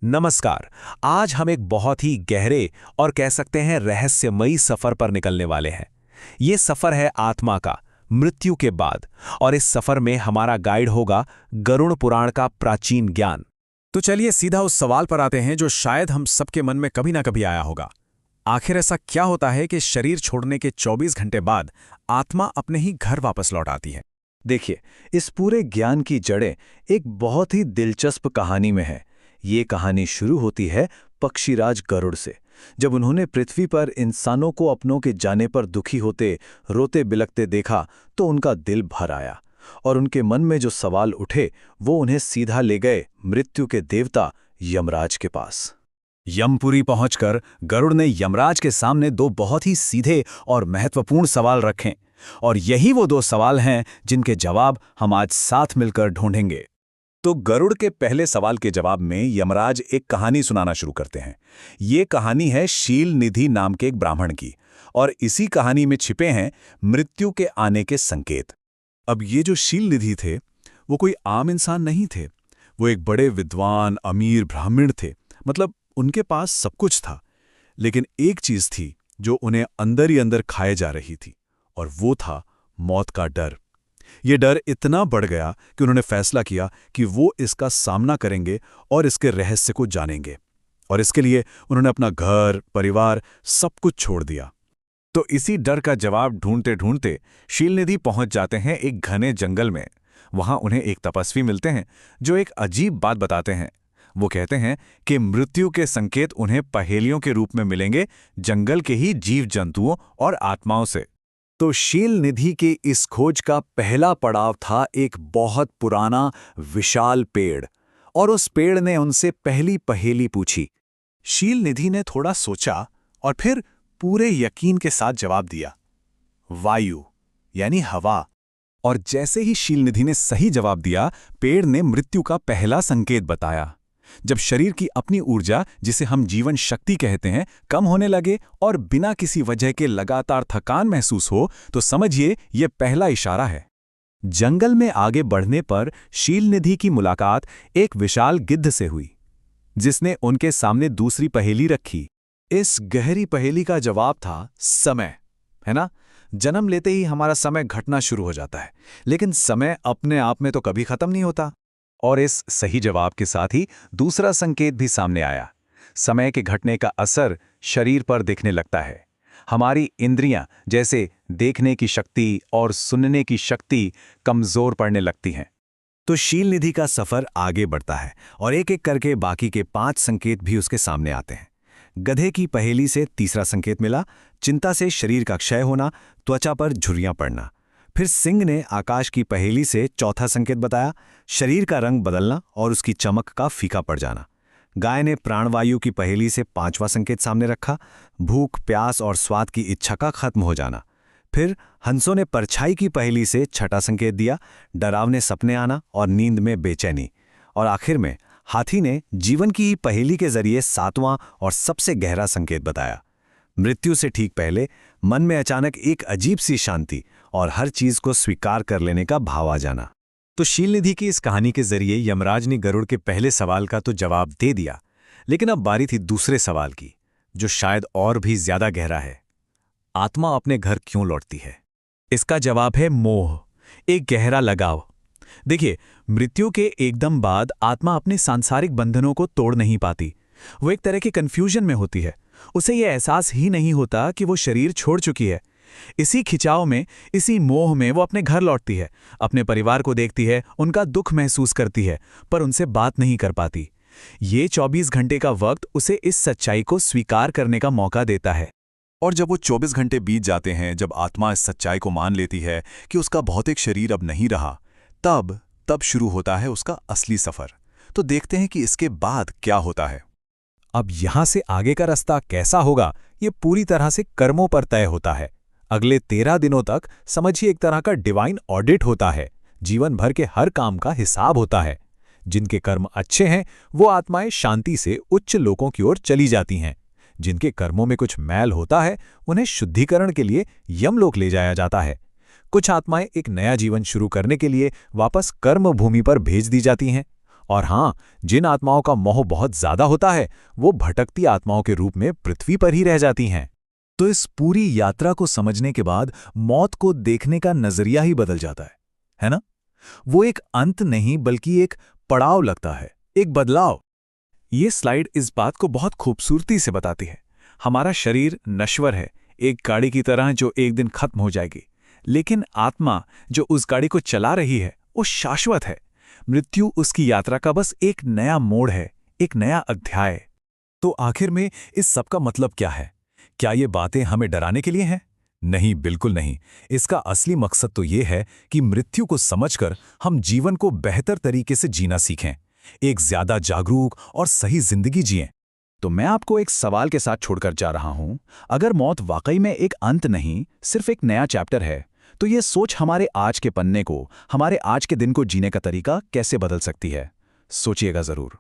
नमस्कार। आज हम एक बहुत ही गहरे और कह सकते हैं रहस्यमयी सफर पर निकलने वाले हैं। ये सफर है आत्मा का, मृत्यु के बाद, और इस सफर में हमारा गाइड होगा गरुड़ पुराण का प्राचीन ज्ञान। तो चलिए सीधा उस सवाल पर आते हैं जो शायद हम सबके मन में कभी ना कभी आया होगा। आखिर ऐसा क्या होता है कि शरीर छोड़ने के 24 घंटे बाद आत्मा अपने ही घर वापस लौट आती है? देखिए, इस पूरे ज्ञान की जड़ें एक बहुत ही दिलचस्प कहानी में है। ये कहानी शुरू होती है पक्षीराज गरुड़ से। जब उन्होंने पृथ्वी पर इंसानों को अपनों के जाने पर दुखी होते, रोते बिलखते देखा तो उनका दिल भर आया और उनके मन में जो सवाल उठे वो उन्हें सीधा ले गए मृत्यु के देवता यमराज के पास। यमपुरी पहुंचकर गरुड़ ने यमराज के सामने दो बहुत ही सीधे और महत्वपूर्ण सवाल रखे, और यही वो दो सवाल हैं जिनके जवाब हम आज साथ मिलकर ढूंढेंगे। तो गरुड़ के पहले सवाल के जवाब में यमराज एक कहानी सुनाना शुरू करते हैं। ये कहानी है शील निधि नाम के एक ब्राह्मण की, और इसी कहानी में छिपे हैं मृत्यु के आने के संकेत। अब ये जो शील निधि थे वो कोई आम इंसान नहीं थे। वो एक बड़े विद्वान अमीर ब्राह्मण थे। मतलब उनके पास सब कुछ था, लेकिन एक चीज थी जो उन्हें अंदर ही अंदर खाए जा रही थी, और वो था मौत का डर। ये डर इतना बढ़ गया कि उन्होंने फैसला किया कि वो इसका सामना करेंगे और इसके रहस्य को जानेंगे, और इसके लिए उन्होंने अपना घर, परिवार, सब कुछ छोड़ दिया। तो इसी डर का जवाब ढूंढते ढूंढते शीलनिधि पहुंच जाते हैं एक घने जंगल में। वहां उन्हें एक तपस्वी मिलते हैं जो एक अजीब बात बताते हैं। वो कहते हैं कि मृत्यु के संकेत उन्हें पहेलियों के रूप में मिलेंगे, जंगल के ही जीव जंतुओं और आत्माओं से। तो शील निधि के इस खोज का पहला पड़ाव था एक बहुत पुराना विशाल पेड़, और उस पेड़ ने उनसे पहली पहेली पूछी। शील निधि ने थोड़ा सोचा और फिर पूरे यकीन के साथ जवाब दिया, वायु यानी हवा। और जैसे ही शील निधि ने सही जवाब दिया, पेड़ ने मृत्यु का पहला संकेत बताया। जब शरीर की अपनी ऊर्जा, जिसे हम जीवन शक्ति कहते हैं, कम होने लगे और बिना किसी वजह के लगातार थकान महसूस हो, तो समझिए ये पहला इशारा है। जंगल में आगे बढ़ने पर शीलनिधि की मुलाकात एक विशाल गिद्ध से हुई, जिसने उनके सामने दूसरी पहेली रखी। इस गहरी पहेली का जवाब था समय, है ना? जन्म लेते ही हमारा समय घटना शुरू हो जाता है, लेकिन समय अपने आप में तो कभी खत्म नहीं होता। और इस सही जवाब के साथ ही दूसरा संकेत भी सामने आया। समय के घटने का असर शरीर पर दिखने लगता है। हमारी इंद्रियां, जैसे देखने की शक्ति और सुनने की शक्ति, कमजोर पड़ने लगती हैं। तो शीलनिधि का सफर आगे बढ़ता है और एक एक करके बाकी के 5 संकेत भी उसके सामने आते हैं। गधे की पहेली से तीसरा संकेत मिला, चिंता से शरीर का क्षय होना, त्वचा पर झुर्रियां पड़ना। फिर सिंह ने आकाश की पहेली से चौथा संकेत बताया, शरीर का रंग बदलना और उसकी चमक का फीका पड़ जाना। गाय ने प्राणवायु की पहेली से 5वां संकेत सामने रखा, भूख, प्यास और स्वाद की इच्छा का खत्म हो जाना। फिर हंसों ने परछाई की पहेली से 6ठा संकेत दिया, डरावने सपने आना और नींद में बेचैनी। और आखिर में हाथी ने जीवन की पहेली के जरिए 7वां और सबसे गहरा संकेत बताया, मृत्यु से ठीक पहले मन में अचानक एक अजीब सी शांति और हर चीज को स्वीकार कर लेने का भाव आ जाना। तो शीलनिधि की इस कहानी के जरिए यमराज ने गरुड़ के पहले सवाल का तो जवाब दे दिया, लेकिन अब बारी थी दूसरे सवाल की, जो शायद और भी ज्यादा गहरा है। आत्मा अपने घर क्यों लौटती है? इसका जवाब है मोह, एक गहरा लगाव। देखिए, मृत्यु के एकदम बाद आत्मा अपने सांसारिक बंधनों को तोड़ नहीं पाती। वो एक तरह के कंफ्यूजन में होती है। उसे यह एहसास ही नहीं होता कि वो शरीर छोड़ चुकी है। इसी खिंचाव में, इसी मोह में वो अपने घर लौटती है, अपने परिवार को देखती है, उनका दुख महसूस करती है, पर उनसे बात नहीं कर पाती। ये 24 घंटे का वक्त उसे इस सच्चाई को स्वीकार करने का मौका देता है। और जब वो 24 घंटे बीत जाते हैं, जब आत्मा इस सच्चाई को मान लेती है कि उसका भौतिक शरीर अब नहीं रहा, तब शुरू होता है उसका असली सफर। तो देखते हैं कि इसके बाद क्या होता है। अब यहां से आगे का रास्ता कैसा होगा, ये पूरी तरह से कर्मों पर तय होता है। अगले 13 दिनों तक समझिए एक तरह का डिवाइन ऑडिट होता है। जीवन भर के हर काम का हिसाब होता है। जिनके कर्म अच्छे हैं वो आत्माएं शांति से उच्च लोकों की ओर चली जाती हैं। जिनके कर्मों में कुछ मैल होता है उन्हें शुद्धिकरण के लिए यमलोक ले जाया जाता है। कुछ आत्माएं एक नया जीवन शुरू करने के लिए वापस कर्म भूमि पर भेज दी जाती हैं, और हाँ, जिन आत्माओं का मोह बहुत ज्यादा होता है वो भटकती आत्माओं के रूप में पृथ्वी पर ही रह जाती हैं। तो इस पूरी यात्रा को समझने के बाद मौत को देखने का नजरिया ही बदल जाता है ना? वो एक अंत नहीं बल्कि एक पड़ाव लगता है, एक बदलाव। ये स्लाइड इस बात को बहुत खूबसूरती से बताती है। हमारा शरीर नश्वर है, एक गाड़ी की तरह जो एक दिन खत्म हो जाएगी, लेकिन आत्मा जो उस गाड़ी को चला रही है वो शाश्वत है। मृत्यु उसकी यात्रा का बस एक नया मोड़ है, एक नया अध्याय। तो आखिर में इस सब का मतलब क्या है? क्या ये बातें हमें डराने के लिए हैं? नहीं, बिल्कुल नहीं। इसका असली मकसद तो ये है कि मृत्यु को समझकर हम जीवन को बेहतर तरीके से जीना सीखें, एक ज्यादा जागरूक और सही जिंदगी जिएं। तो मैं आपको एक सवाल के साथ छोड़कर जा रहा हूं। अगर मौत वाकई में एक अंत नहीं, सिर्फ एक नया चैप्टर है, तो ये सोच हमारे आज के पन्ने को, हमारे आज के दिन को जीने का तरीका कैसे बदल सकती है? सोचिएगा जरूर।